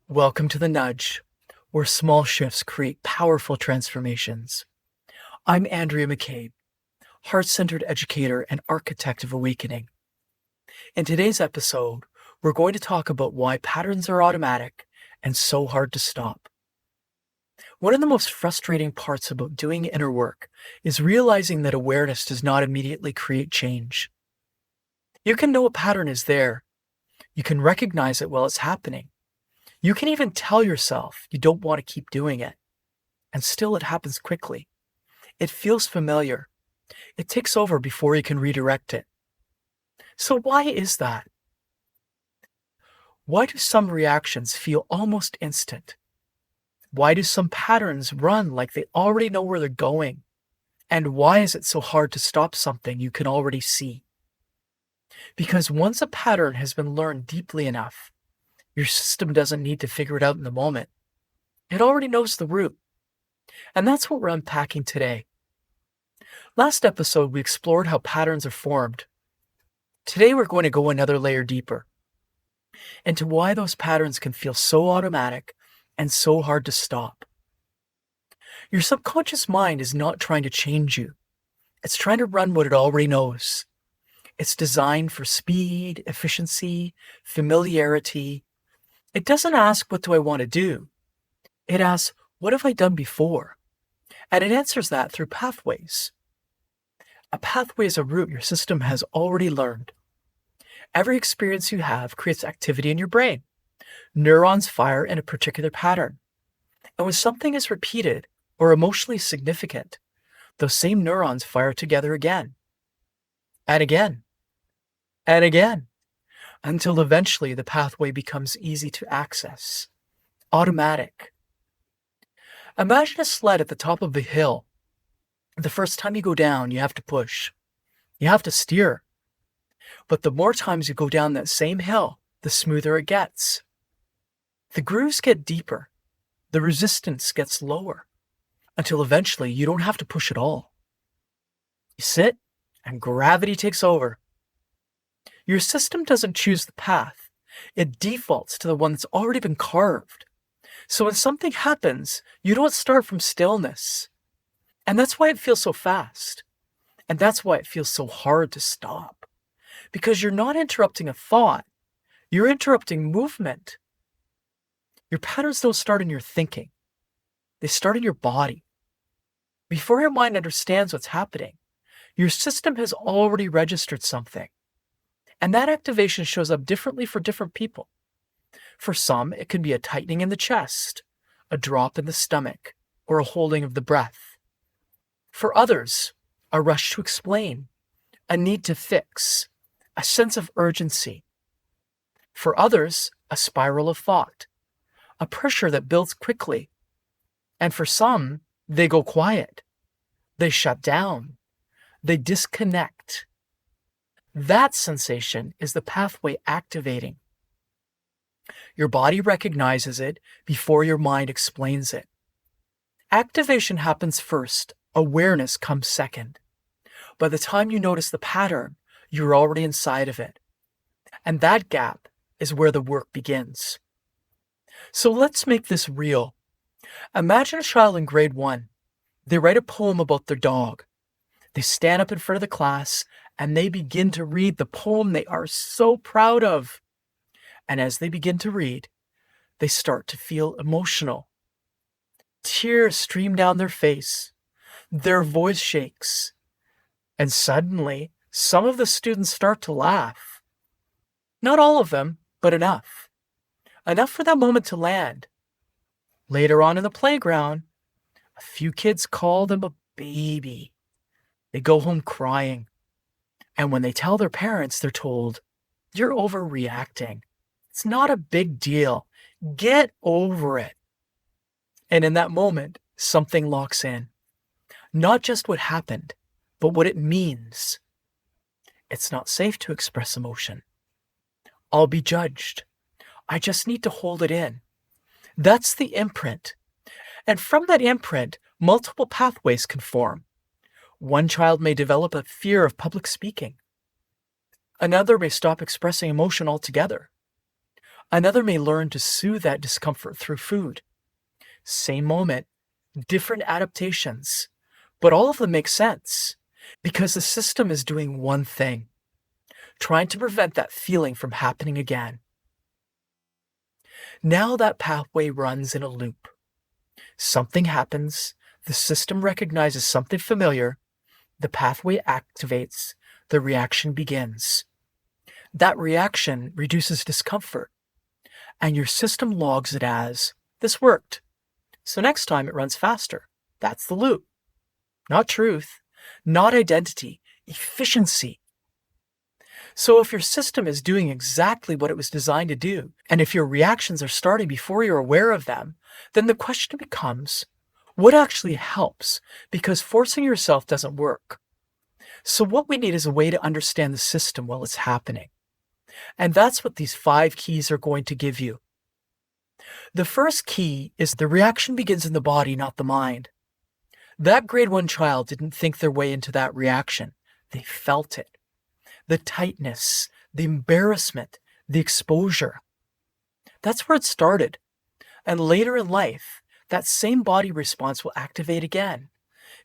Welcome to The Nudge, where small shifts create powerful transformations. I'm Andrea McCabe, heart centered educator and architect of awakening. In today's episode, we're going to talk about why patterns are automatic and so hard to stop. One of the most frustrating parts about doing inner work is realizing that awareness does not immediately create change. You can know a pattern is there, you can recognize it while it's happening. You can even tell yourself you don't want to keep doing it, and still it happens quickly. It feels familiar. It takes over before you can redirect it. So why is that? Why do some reactions feel almost instant? Why do some patterns run like they already know where they're going? And why is it so hard to stop something you can already see? Because once a pattern has been learned deeply enough, your system doesn't need to figure it out in the moment. It already knows the route. And that's what we're unpacking today. Last episode, we explored how patterns are formed. Today, we're going to go another layer deeper into why those patterns can feel so automatic and so hard to stop. Your subconscious mind is not trying to change you. It's trying to run what it already knows. It's designed for speed, efficiency, familiarity. It doesn't ask, what do I want to do? It asks, what have I done before? And it answers that through pathways. A pathway is a route your system has already learned. Every experience you have creates activity in your brain. Neurons fire in a particular pattern. And when something is repeated or emotionally significant, those same neurons fire together again. And again. And again. Until eventually the pathway becomes easy to access. Automatic. Imagine a sled at the top of a hill. The first time you go down, you have to push. You have to steer. But the more times you go down that same hill, the smoother it gets. The grooves get deeper. The resistance gets lower. Until eventually you don't have to push at all. You sit and gravity takes over. Your system doesn't choose the path. It defaults to the one that's already been carved. So when something happens, you don't start from stillness. And that's why it feels so fast. And that's why it feels so hard to stop. Because you're not interrupting a thought. You're interrupting movement. Your patterns don't start in your thinking. They start in your body. Before your mind understands what's happening, your system has already registered something. And that activation shows up differently for different people. For some, it can be a tightening in the chest, a drop in the stomach, or a holding of the breath. For others, a rush to explain, a need to fix, a sense of urgency. For others, a spiral of thought, a pressure that builds quickly. And for some, they go quiet. They shut down. They disconnect. That sensation is the pathway activating. Your body recognizes it before your mind explains it. Activation happens first. Awareness comes second. By the time you notice the pattern, you're already inside of it. And that gap is where the work begins. So let's make this real. Imagine a child in grade 1. They write a poem about their dog. They stand up in front of the class and they begin to read the poem they are so proud of. And as they begin to read, they start to feel emotional. Tears stream down their face. Their voice shakes. And suddenly, some of the students start to laugh. Not all of them, but enough. Enough for that moment to land. Later on in the playground, a few kids call them a baby. They go home crying. And when they tell their parents, they're told, "You're overreacting. It's not a big deal. Get over it." And in that moment, something locks in. Not just what happened, but what it means. It's not safe to express emotion. I'll be judged. I just need to hold it in. That's the imprint. And from that imprint, multiple pathways can form. One child may develop a fear of public speaking. Another may stop expressing emotion altogether. Another may learn to soothe that discomfort through food. Same moment, different adaptations, but all of them make sense because the system is doing one thing, trying to prevent that feeling from happening again. Now that pathway runs in a loop. Something happens, the system recognizes something familiar, the pathway activates, the reaction begins. That reaction reduces discomfort, and your system logs it as, this worked. So next time it runs faster. That's the loop. Not truth, not identity, efficiency. So if your system is doing exactly what it was designed to do, and if your reactions are starting before you're aware of them, then the question becomes, what actually helps? Because forcing yourself doesn't work. So what we need is a way to understand the system while it's happening. And that's what these 5 keys are going to give you. The first key is the reaction begins in the body, not the mind. That grade 1 child didn't think their way into that reaction. They felt it. The tightness, the embarrassment, the exposure. That's where it started. And later in life, that same body response will activate again.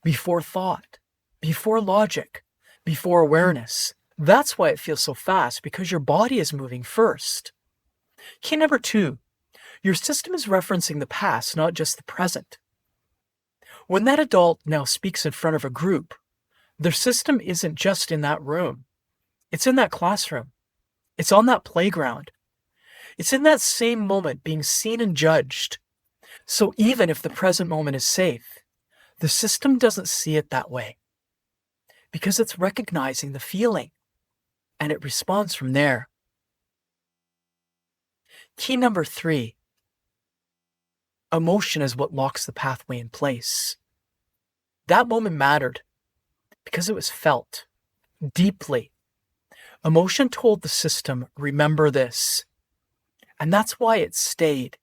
Before thought, before logic, before awareness. That's why it feels so fast, because your body is moving first. Key number 2, your system is referencing the past, not just the present. When that adult now speaks in front of a group, their system isn't just in that room. It's in that classroom. It's on that playground. It's in that same moment being seen and judged. So even if the present moment is safe, the system doesn't see it that way because it's recognizing the feeling and it responds from there. Key number 3, emotion is what locks the pathway in place. That moment mattered because it was felt deeply. Emotion told the system, remember this. And that's why it stayed.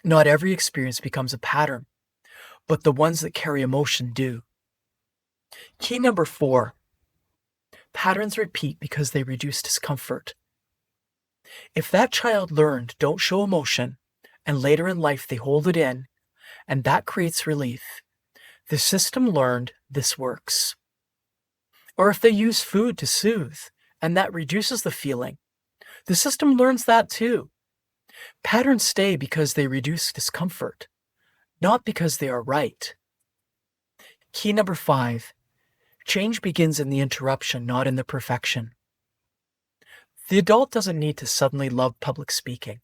Not every experience becomes a pattern, but the ones that carry emotion do. Key number 4, patterns repeat because they reduce discomfort. If that child learned don't show emotion, and later in life they hold it in, and that creates relief, the system learned this works. Or if they use food to soothe, and that reduces the feeling, the system learns that too. Patterns stay because they reduce discomfort, not because they are right. Key number 5, change begins in the interruption, not in the perfection. The adult doesn't need to suddenly love public speaking.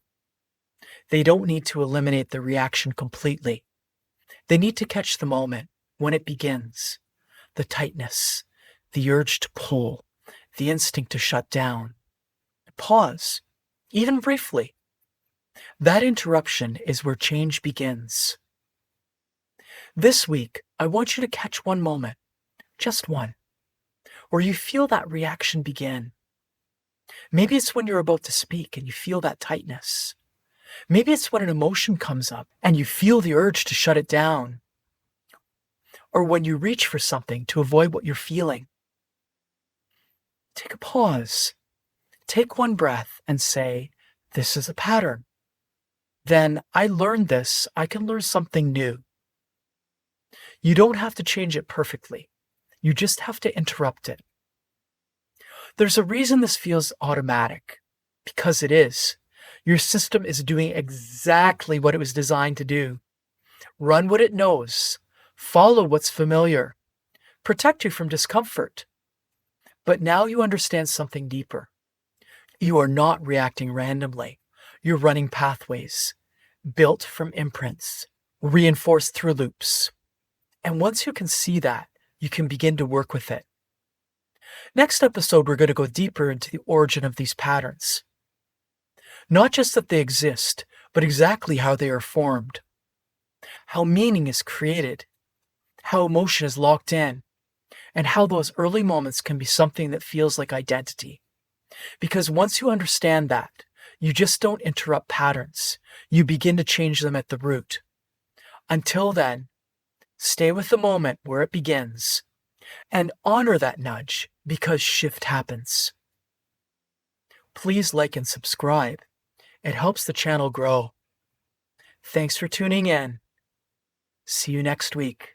They don't need to eliminate the reaction completely. They need to catch the moment when it begins, the tightness, the urge to pull, the instinct to shut down. Pause, even briefly. That interruption is where change begins. This week, I want you to catch one moment, just one, where you feel that reaction begin. Maybe it's when you're about to speak and you feel that tightness. Maybe it's when an emotion comes up and you feel the urge to shut it down. Or when you reach for something to avoid what you're feeling. Take a pause. Take one breath and say, this is a pattern. Then I learned this, I can learn something new. You don't have to change it perfectly. You just have to interrupt it. There's a reason this feels automatic, because it is. Your system is doing exactly what it was designed to do. Run what it knows. Follow what's familiar. Protect you from discomfort. But now you understand something deeper. You are not reacting randomly. You're running pathways, built from imprints, reinforced through loops. And once you can see that, you can begin to work with it. Next episode, we're going to go deeper into the origin of these patterns. Not just that they exist, but exactly how they are formed. How meaning is created. How emotion is locked in. And how those early moments can be something that feels like identity. Because once you understand that, you just don't interrupt patterns. You begin to change them at the root. Until then, stay with the moment where it begins and honor that nudge because shift happens. Please like and subscribe. It helps the channel grow. Thanks for tuning in. See you next week.